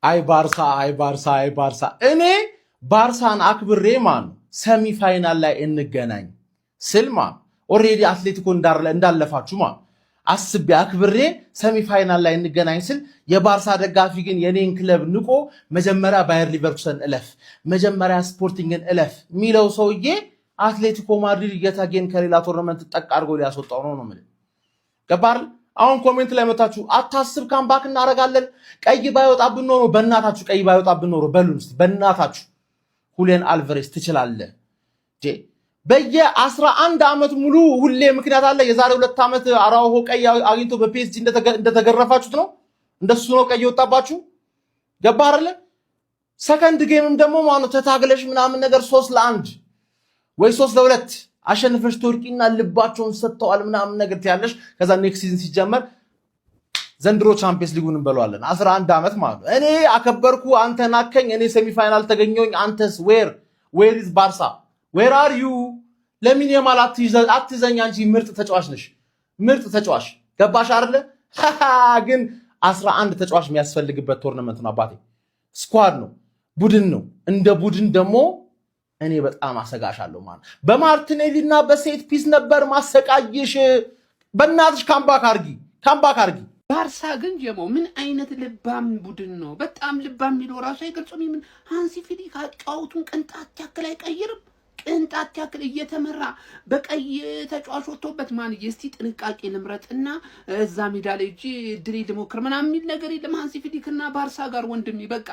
አይ ባርሳ እኔ ባርሳን አክብሬ ማን ሰሚ ፋይናል ላይ እንገናኝ ስልማ ኦሬዲ አትሌቲኮ እንዳለፋችሁ ማን አስቤ አክብሬ ሰሚ ፋይናል ላይ እንገናኝ ስል የባርሳ ደጋፊ ግን የኔን ክለብ ንቆ መጀመሪያ ባየር ሊቨርኩሰን እለፍ መጀመሪያ ስፖርቲንግን እለፍ ሚለው ሰውዬ አትሌቲኮ ማድሪድ እየታገን ከሌላ ቶርናመንት ጠቅ አድርጎ ሊያስወጣው ነው ማለት ገባር አሁን ኮሜንት ላይ መታችሁ አታስብ ካምባክ እናረጋለን ቀይ ባይወጣብን ነው በእናታችሁ ቀይ ባይወጣብን ነው በሉን እስቲ በእናታችሁ ሁሌን አልቫሬስ ትችላለህ በየ11 አመት ሙሉ ሁሌ ምክንያት አለ የዛሬ 2 አመት አራውሆ ቀይ አግኝቶ በፒኤስጂ እንደተገረፋችሁት ነው እንደሱ ነው ቀይ ወጣባችሁ ገባር አይደል ሰከንድ ጌምም ደግሞ ማነው ተታግለሽ ምናምን ነገር 3-1 ወይ 3-2 አሸንፈሽ ቱርኪና ልባቸውን ሰጥተዋል ምናምን ነገር ትያለሽ ከዛ ኔክስት ሲዝን ሲጀመር ዘንድሮ ቻምፒየንስ ሊጉን እንበለዋለን 11 አመት ማለት እኔ አከበርኩ አንተ ናከኝ እኔ ሴሚ ፋይናል ተገኘሁኝ አንተስ ዌር ኢዝ ባርሳ ዌር አር ዩ ለምን የማላት አትዘኛ እንጂ ምርጥ ተጫዋች ነሽ ምርጥ ተጫዋች ገባሽ አይደለ ግን 11 ተጫዋች የሚያስፈልግበት ቶርናመንት ነው አባቴ ስኳድ ነው ቡድን ነው እንደ ቡድን ደግሞ እኔ በጣም አሰጋሻለሁ ማለት በማርቲኔሊና በሴት ፒስ ነበር ማሰቃየሽ በእናትሽ ካምባክ አርጊ ባርሳ ግን ጀሞ ምን አይነት ልባም ቡድን ነው በጣም ልባም የሚለው ራሱ አይገልጹም ምን ሃንሲ ፍሊክ አጫውቱን ቅንጣት ያክል አይቀይርም ቅንጣት ያክል እየተመራ በቀይ ተጫዋች ወጥቶበት ማን እስቲ ጥንቃቄ ልምረጥና እዛ ሜዳ ላይ እጂ ድሪል ሞክር ምናምን የሚል ነገር የለም ሃንሲ ፍሊክና ባርሳ ጋር ወንድሜ በቃ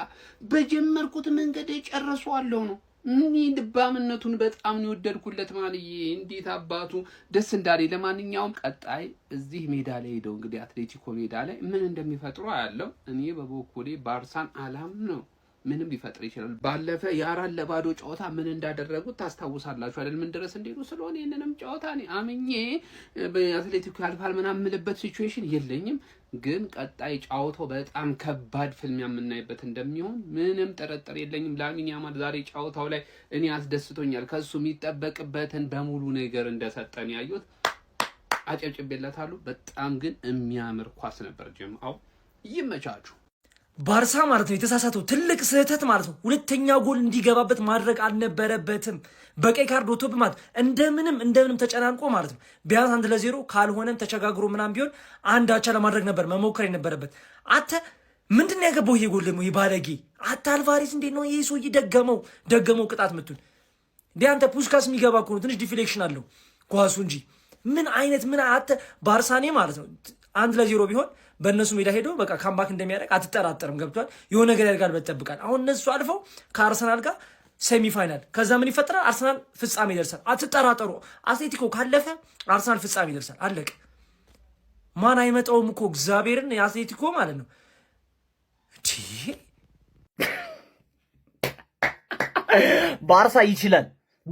በጀመርኩት መንገድ ጨርሷለሁ ነው ምን ልባምነቱን በጣም ነው ወደድኩለት ማንዬ እንዴት አባቱ ደስ እንዳለ ለማንኛውም ቀጣይ እዚህ ሜዳ ላይ ሄደው እንግዲህ አትሌቲኮ ሜዳ ላይ ምን እንደሚፈጥሩ አያለው እኔ በበኩሌ ባርሳን አላም ነው ምንም ሊፈጥር ይችላል ባለፈ ያራን ለባዶ ጨዋታ ምን እንዳደረጉት ታስታውሳላችሁ አይደል ምን ድረስ እንደሄዱ ስለሆነ የነንም ጨዋታ እኔ አምኜ በአትሌቲኮ ያልፋል ምናምን ምልበት ሲቹዌሽን የለኝም ግን ቀጣይ ጨዋታው በጣም ከባድ ፍልሚያ የምናይበት እንደሚሆን ምንም ጥርጥር የለኝም ላሚን ያማል ዛሬ ጨዋታው ላይ እኔ አስደስቶኛል ከሱ የሚጠበቅበትን በሙሉ ነገር እንደሰጠን ያዩት አጨብጭቤለታለሁ በጣም ግን የሚያምር ኳስ ነበር ጀምአው ይመቻችሁ ባርሳ ማለት ነው የተሳሳተው ትልቅ ስህተት ማለት ነው ሁለተኛ ጎል እንዲገባበት ማድረግ አልነበረበትም በቀይ ካርድ ወጥቶ ማለት እንደምንም ተጨናንቆ ማለት ነው ቢያንስ 1-0 ካልሆነም ተቸጋግሮ ምናም ቢሆን አንድ አቻ ለማድረግ ነበር መሞከር የነበረበት አተ ምንድነው ያገባው ይሄ ጎል ደግሞ ይባለጊ አተ አልቫሬስ እንዴት ነው ይሄ ሰው ደገመው ቅጣት ምቱን ቢያንተ ፑሽካስ የሚገባ እኮ ነው ትንሽ ዲፍሌክሽን አለው ኳሱ እንጂ ምን አተ ባርሳኔ ማለት ነው 1-0 ቢሆን በእነሱ ሜዳ ሄዶ በቃ ካምባክ እንደሚያደርግ አትጠራጠርም ገብቷል የሆነ ነገር ያደርጋል በተጠብቃል አሁን እነሱ አልፈው ከአርሰናል ጋር ሴሚ ፋይናል ከዛ ምን ይፈጠራል አርሰናል ፍጻሜ ይደርሳል አትጠራጠሩ አትሌቲኮ ካለፈ አርሰናል ፍጻሜ ይደርሳል አለቀ ማን አይመጣውም እኮ እግዚአብሔርን የአትሌቲኮ ማለት ነው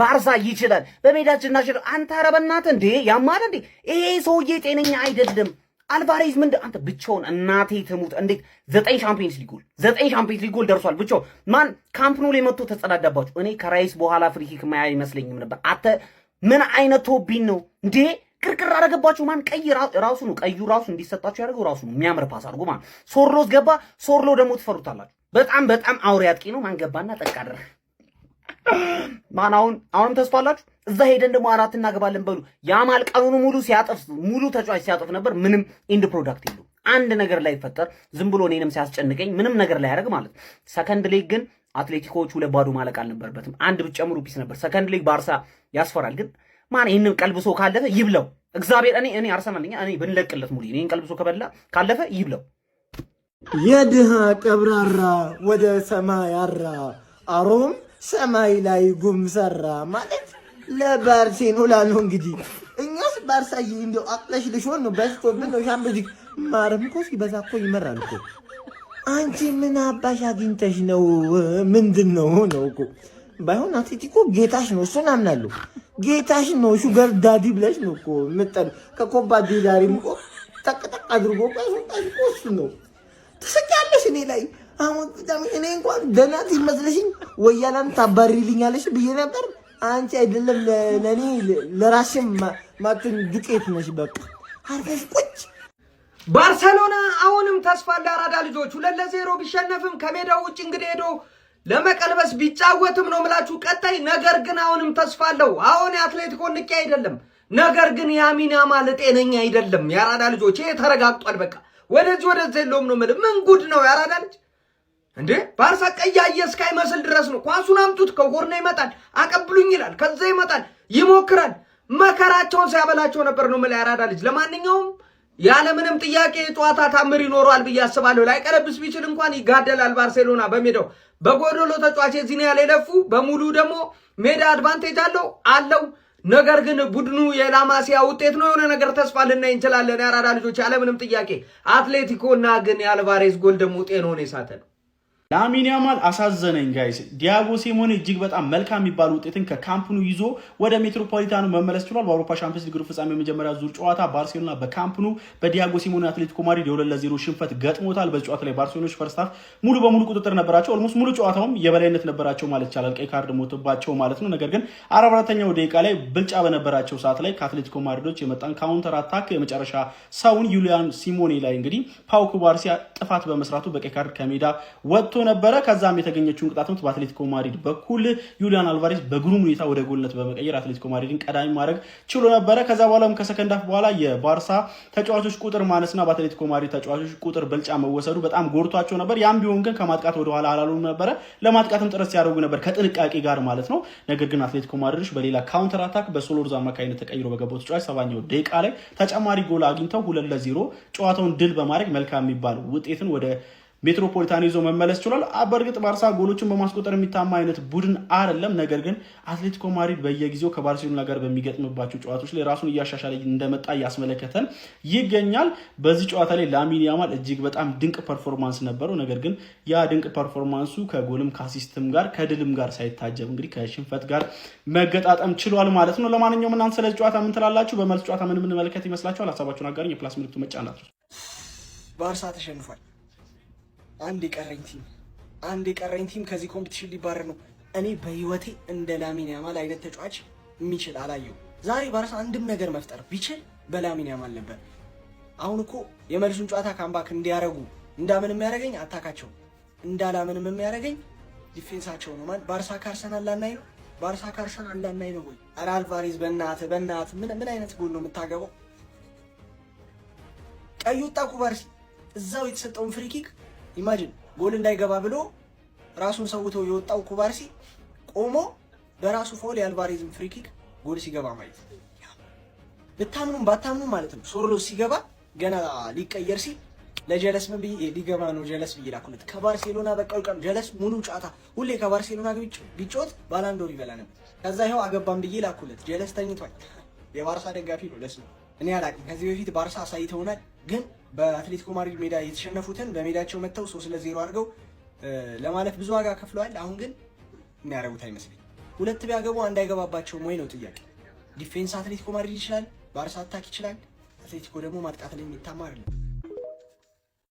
ባርሳ ይችላል በሜዳችን ናሽል አንተ አረበናት እንዴ ያማል እንዴ ይሄ ሰውዬ ጤነኛ አይደለም አልቫሬዝ ምን አንተ ብቻውን እናቴ ትሙት እንዴት 9 ሻምፒየንስ ሊግ ጎል ደርሷል ብቻው ማን ካምፕ ኖ ላይ መጥቶ ተጸዳዳባችሁ እኔ ከራይስ በኋላ ፍሪኪክ ማያ ይመስለኝም ነበር አተ ምን አይነት ቶቢን ነው እንዴ ቅርቅር አረገባችሁ ማን ቀይ ራሱ ነው ቀዩ ራሱ እንዲሰጣችሁ ያደርገው ራሱ ነው የሚያምር ፓስ አድርጎ ማን ሶርሎስ ገባ ሶርሎ ደግሞ ትፈሩታላችሁ በጣም አውሬ አጥቂ ነው ማን ገባና ጠቃደረ ማን አሁንም ተስፋላችሁ እዛ ሄደን ደግሞ 4 እናገባለን በሉ ያማል ቀኑን ሙሉ ተጫዋች ሲያጠፍ ነበር ምንም ኢንድ ፕሮዳክት የለው አንድ ነገር ላይ ፈጠር ዝም ብሎ እኔንም ሲያስጨንቀኝ ምንም ነገር ላይ ያደርግ ማለት ሰከንድ ሊግ ግን አትሌቲኮቹ ለባዶ ማለቅ አልነበረበትም አንድ ብትጨምሩ ፒስ ነበር ሰከንድ ሊግ ባርሳ ያስፈራል ግን ማን ይሄንን ቀልብሶ ካለፈ ይብለው እግዚአብሔር እኔ አርሰናል ነኝ እኔ ብንለቅለት ሙሉ እኔን ቀልብሶ ካለፈ ይብለው የድሃ ቀብራራ ወደ ሰማይ አራ አሮም ሰማይ ላይ ጉም ሰራ ማለት ለባርሴሎና ነው እንግዲህ እኛስ ባርሳዬ እንደው አቅለሽ ልሾን ነው በስቶብን ነው ሻምበጂ ማረም እኮ ሲበዛ እኮ ይመራል እኮ አንቺ ምን አባሽ አግኝተሽ ነው ምንድነው ነው እኮ ባይሆን አትሌቲኮ ጌታሽ ነው እሱን አምናለሁ ጌታሽ ነው ሹገር ዳዲ ብለሽ ነው እኮ መጣን ከኮባ ዲላሪም እኮ ተቀጠቅ አድርጎ ባይሆን እሱ ነው ተሰቃለሽ እኔ ላይ አሁን እኔ እንኳን ደናት ይመስልሽኝ ወያላን ታባሪልኛለሽ ብዬ ነበር አንቺ አይደለም ለኔ ለራስም ማትን ዱቄት ነሽ በቃ አርፈሽ ቁጭ ባርሴሎና አሁንም ተስፋ ለአራዳ ልጆች 2-0 ቢሸነፍም ከሜዳው ውጭ እንግዲህ ሄዶ ለመቀልበስ ቢጫወትም ነው ምላችሁ ቀጣይ ነገር ግን አሁንም ተስፋ አለው። አሁን የአትሌቲኮ ንቄ አይደለም ነገር ግን ያሚን ያማል ጤነኛ አይደለም። የአራዳ ልጆች ይሄ ተረጋግጧል። በቃ ወደዚህ የለውም ነው ማለት ምን ጉድ ነው የአራዳ ልጅ እንዴ! ባርሳ ቀያየ እስካይመስል ድረስ ነው። ኳሱን አምጡት ከጎርና ይመጣል፣ አቀብሉኝ ይላል፣ ከዛ ይመጣል፣ ይሞክራል። መከራቸውን ሲያበላቸው ነበር ነው ማለት የአራዳ ልጅ። ለማንኛውም ያለምንም ጥያቄ ጨዋታ ታምር ይኖረዋል ብዬ አስባለሁ። ላይ ቀረብስ ቢችል እንኳን ይጋደላል ባርሴሎና በሜዳው በጎዶሎ ተጫዋች እዚህ ያለ ለፉ በሙሉ ደግሞ ሜዳ አድቫንቴጅ አለው። ነገር ግን ቡድኑ የላማሲያ ውጤት ነው። የሆነ ነገር ተስፋ ልናይ እንችላለን የአራዳ ልጆች ያለምንም ጥያቄ። አትሌቲኮና ግን የአልቫሬዝ ጎል ደግሞ ጤናውን የሳተ ነው። ላሚን ያማል አሳዘነኝ ጋይስ። ዲያጎ ሲሞኔ እጅግ በጣም መልካም የሚባል ውጤትን ከካምፕኑ ይዞ ወደ ሜትሮፖሊታኑ መመለስ ችሏል። በአውሮፓ ሻምፒዮንስ ሊግ ሩብ ፍጻሜ የመጀመሪያ ዙር ጨዋታ ባርሴሎና በካምፕኑ በዲያጎ ሲሞኔ አትሌቲኮ ማድሪድ 2-0 ሽንፈት ገጥሞታል። በዚህ ጨዋታ ላይ ባርሴሎናዎች ፈርስት ሃፍ ሙሉ በሙሉ ቁጥጥር ነበራቸው። ኦልሞስት ሙሉ ጨዋታውም የበላይነት ነበራቸው ማለት ይቻላል። ቀይ ካርድ ሞቶባቸው ማለት ነው። ነገር ግን 44ኛው ደቂቃ ላይ ብልጫ በነበራቸው ሰዓት ላይ ከአትሌቲኮ ማድሪዶች የመጣን ካውንተር አታክ የመጨረሻ ሰውን ዩሊያን ሲሞኔ ላይ እንግዲህ ፓው ኩባርሲ ጥፋት በመስራቱ በቀይ ካርድ ከሜዳ ወጥቶ ነበረ። ከዛም የተገኘችውን ቅጣት ምት በአትሌቲኮ ማድሪድ በኩል ዩሊያን አልቫሬዝ በግሩም ሁኔታ ወደ ጎልነት በመቀየር አትሌቲኮ ማድሪድን ቀዳሚ ማድረግ ችሎ ነበረ። ከዛ በኋላም ከሰከንድ ሃፍ በኋላ የባርሳ ተጫዋቾች ቁጥር ማነስና በአትሌቲኮ ማድሪድ ተጫዋቾች ቁጥር ብልጫ መወሰዱ በጣም ጎድቷቸው ነበር። ያም ቢሆን ግን ከማጥቃት ወደ ኋላ አላሉም ነበረ። ለማጥቃትም ጥረት ሲያደርጉ ነበር ከጥንቃቄ ጋር ማለት ነው። ነገር ግን አትሌቲኮ ማድሪዶች በሌላ ካውንተር አታክ በሶሎርዝ አማካኝነት ተቀይሮ በገባው ተጫዋች 7ኛው ደቂቃ ላይ ተጨማሪ ጎል አግኝተው 2-0 ጨዋታውን ድል በማድረግ መልካም የሚባል ውጤትን ወደ ሜትሮፖሊታን ይዞ መመለስ ችሏል። በእርግጥ ባርሳ ጎሎችን በማስቆጠር የሚታማ አይነት ቡድን አይደለም። ነገር ግን አትሌቲኮ ማድሪድ በየጊዜው ከባርሴሎና ጋር በሚገጥምባቸው ጨዋታዎች ላይ ራሱን እያሻሻለ እንደመጣ እያስመለከተን ይገኛል። በዚህ ጨዋታ ላይ ላሚን ያማል እጅግ በጣም ድንቅ ፐርፎርማንስ ነበረው። ነገር ግን ያ ድንቅ ፐርፎርማንሱ ከጎልም ከአሲስትም ጋር ከድልም ጋር ሳይታጀብ እንግዲህ ከሽንፈት ጋር መገጣጠም ችሏል ማለት ነው። ለማንኛውም እናንተ ስለዚህ ጨዋታ ምን ትላላችሁ? በመልስ ጨዋታ ምን የምንመለከት ይመስላችኋል? ሀሳባችሁን አጋሩኝ። የፕላስ ምልክቱ መጫናት ባርሳ ተሸንፏል። አንድ የቀረኝ ቲም ከዚህ ኮምፒቲሽን ሊባረር ነው። እኔ በህይወቴ እንደ ላሚን ያማል አይነት ተጫዋች የሚችል አላየው። ዛሬ ባርሳ አንድም ነገር መፍጠር ቢችል በላሚን ያማል ነበር። አሁን እኮ የመልሱን ጨዋታ ካምባክ እንዲያረጉ እንዳምን የሚያደርገኝ አታካቸው እንዳላምንም የሚያደርገኝ ዲፌንሳቸው ነው። ማን ባርሳ ካርሰናል ላናይ ነው። ባርሳ ካርሰናል ላናይ ነው ወይ? ኧረ አልቫሬዝ በእናትህ ምን አይነት ጎል ነው የምታገባው? ቀይ ወጣ ኩባርሲ እዛው የተሰጠውን ፍሪኪክ ኢማጂን ጎል እንዳይገባ ብሎ ራሱን ሰውቶ የወጣው ኩባርሲ ቆሞ በራሱ ፎል የአልቫሬዝን ፍሪኪክ ጎል ሲገባ ማየት ብታምኑም ባታምኑም ማለት ነው። ሶርሎስ ሲገባ ገና ሊቀየር ሲል ለጀለስ ምን ብዬ ሊገባ ነው ጀለስ ብዬ ላኩለት። ከባርሴሎና በቃው ቀን ጀለስ ሙሉ ጫታ ሁሌ ከባርሴሎና ቢጮት ባላንዶር ይበላ ነበር። ከዛ ይኸው አገባም ብዬ ላኩለት። ጀለስ ተኝቷል። የባርሳ ደጋፊ ነው ለሱ እኔ አላውቅም። ከዚህ በፊት ባርሳ አሳይተውናል ግን በአትሌቲኮ ማድሪድ ሜዳ የተሸነፉትን በሜዳቸው መጥተው 3-0 አድርገው ለማለፍ ብዙ ዋጋ ከፍለዋል። አሁን ግን የሚያረጉት አይመስለኝም። ሁለት ቢያገቡ አንድ አይገባባቸውም ወይ ነው ጥያቄ። ዲፌንስ አትሌቲኮ ማድሪድ ይችላል፣ ባርሳ አታክ ይችላል። አትሌቲኮ ደግሞ ማጥቃት ላይ የሚታማ አይደለም።